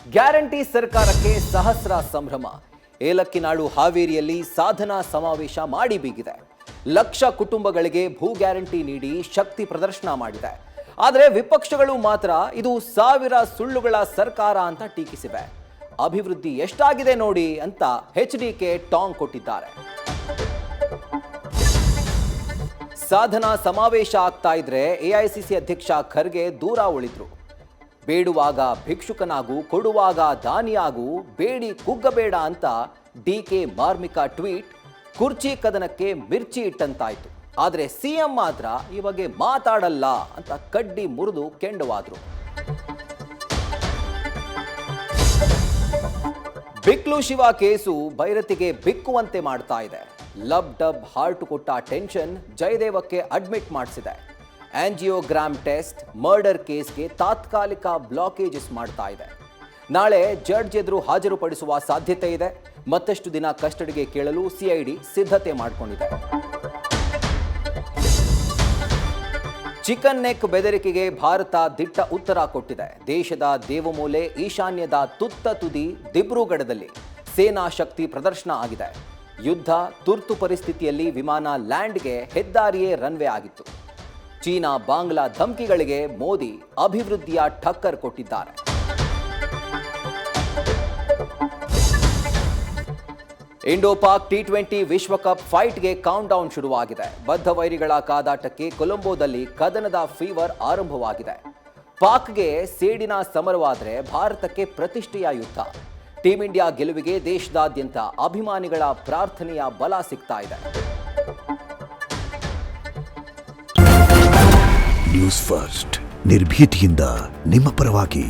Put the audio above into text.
Guarantee ಸರ್ಕಾರಕ್ಕೆ ಸಹಸ್ರ ಸಂಭ್ರಮ. ಏಲಕ್ಕಿನಾಡು ಹಾವೇರಿಯಲ್ಲಿ ಸಾಧನಾ ಸಮಾವೇಶ ಮಾಡಿ ಬೀಗಿದೆ. ಲಕ್ಷ ಕುಟುಂಬಗಳಿಗೆ ಭೂ ಗ್ಯಾರಂಟಿ ನೀಡಿ ಶಕ್ತಿ ಪ್ರದರ್ಶನ ಮಾಡಿದೆ. ಆದರೆ ವಿಪಕ್ಷಗಳು ಮಾತ್ರ ಇದು ಸಾವಿರ ಸುಳ್ಳುಗಳ ಸರ್ಕಾರ ಅಂತ ಟೀಕಿಸಿವೆ. ಅಭಿವೃದ್ಧಿ ಎಷ್ಟಾಗಿದೆ ನೋಡಿ ಅಂತ ಎಚ್ಡಿಕೆ ಟಾಂಗ್ ಕೊಟ್ಟಿದ್ದಾರೆ. ಸಾಧನಾ ಸಮಾವೇಶ ಆಗ್ತಾ ಇದ್ರೆ ಎಐಸಿಸಿ ಅಧ್ಯಕ್ಷ ಖರ್ಗೆ ದೂರ ಉಳಿದ್ರು. ಬೇಡುವಾಗ ಭಿಕ್ಷುಕನಾಗು, ಕೊಡುವಾಗ ದಾನಿಯಾಗು, ಬೇಡಿ ಕುಗ್ಗಬೇಡ ಅಂತ ಡಿಕೆ ಮಾರ್ಮಿಕ ಟ್ವೀಟ್ ಕುರ್ಚಿ ಕದನಕ್ಕೆ ಮಿರ್ಚಿ ಇಟ್ಟಂತಾಯ್ತು. ಆದರೆ ಸಿಎಂ ಮಾತ್ರ ಈ ಬಗ್ಗೆ ಮಾತಾಡಲ್ಲ ಅಂತ ಕಡ್ಡಿ ಮುರಿದು ಕೆಂಡವಾದ್ರು. ಬಿಕ್ಲು ಶಿವ ಕೇಸು ಭೈರತಿಗೆ ಬಿಕ್ಕುವಂತೆ ಮಾಡ್ತಾ ಇದೆ. ಲಬ್ ಡಬ್ ಹಾರ್ಟ್ ಕೊಟ್ಟ ಟೆನ್ಷನ್ ಜಯದೇವಕ್ಕೆ ಅಡ್ಮಿಟ್ ಮಾಡಿಸಿದೆ. ಆಂಜಿಯೋಗ್ರಾಮ್ ಟೆಸ್ಟ್ ಮರ್ಡರ್ ಕೇಸ್ಗೆ ತಾತ್ಕಾಲಿಕ ಬ್ಲಾಕೇಜಸ್ ಮಾಡ್ತಾ ಇದೆ. ನಾಳೆ ಜಡ್ಜ್ ಎದುರು ಹಾಜರುಪಡಿಸುವ ಸಾಧ್ಯತೆ ಇದೆ. ಮತ್ತಷ್ಟು ದಿನ ಕಸ್ಟಡಿಗೆ ಕೇಳಲು ಸಿಐಡಿ ಸಿದ್ಧತೆ ಮಾಡಿಕೊಂಡಿದೆ. ಚಿಕನ್ ನೆಕ್ ಬೆದರಿಕೆಗೆ ಭಾರತ ದಿಟ್ಟ ಉತ್ತರ ಕೊಟ್ಟಿದೆ. ದೇಶದ ದೇವಮೂಲೆ ಈಶಾನ್ಯದ ತುತ್ತ ತುದಿ ದಿಬ್ರುಗಢದಲ್ಲಿ ಸೇನಾ ಶಕ್ತಿ ಪ್ರದರ್ಶನ ಆಗಿದೆ. ಯುದ್ಧ ತುರ್ತು ಪರಿಸ್ಥಿತಿಯಲ್ಲಿ ವಿಮಾನ ಲ್ಯಾಂಡ್ಗೆ ಹೆದ್ದಾರಿಯೇ ರನ್ವೇ ಆಗಿತ್ತು. ಚೀನಾ ಬಾಂಗ್ಲಾ ಧಮಕಿಗಳಿಗೆ ಮೋದಿ ಅಭಿವೃದ್ಧಿಯ ಠಕ್ಕರ್ ಕೊಟ್ಟಿದ್ದಾರೆ. ಇಂಡೋ-ಪಾಕ್ ಟಿ20 ವಿಶ್ವಕಪ್ ಫೈಟ್ಗೆ ಕೌಂಟ್ ಡೌನ್ ಶುರುವಾಗಿದೆ. ಬದ್ಧ ವೈರಿಗಳ ಕಾದಾಟಕ್ಕೆ ಕೊಲಂಬೋದಲ್ಲಿ ಕದನದ ಫೀವರ್ ಆರಂಭವಾಗಿದೆ. ಪಾಕ್ಗೆ ಸೇಡಿನ ಸಮರವಾದರೆ ಭಾರತಕ್ಕೆ ಪ್ರತಿಷ್ಠೆಯ ಯುದ್ಧ. ಟೀಂ ಇಂಡಿಯಾ ಗೆಲುವಿಗೆ ದೇಶದಾದ್ಯಂತ ಅಭಿಮಾನಿಗಳ ಪ್ರಾರ್ಥನೆಯ ಬಲ ಸಿಗ್ತಾ ಇದೆ. ನ್ಯೂಸ್ ಫಸ್ಟ್ ನಿರ್ಭೀತಿಯಿಂದ ನಿಮ್ಮ ಪರವಾಗಿ.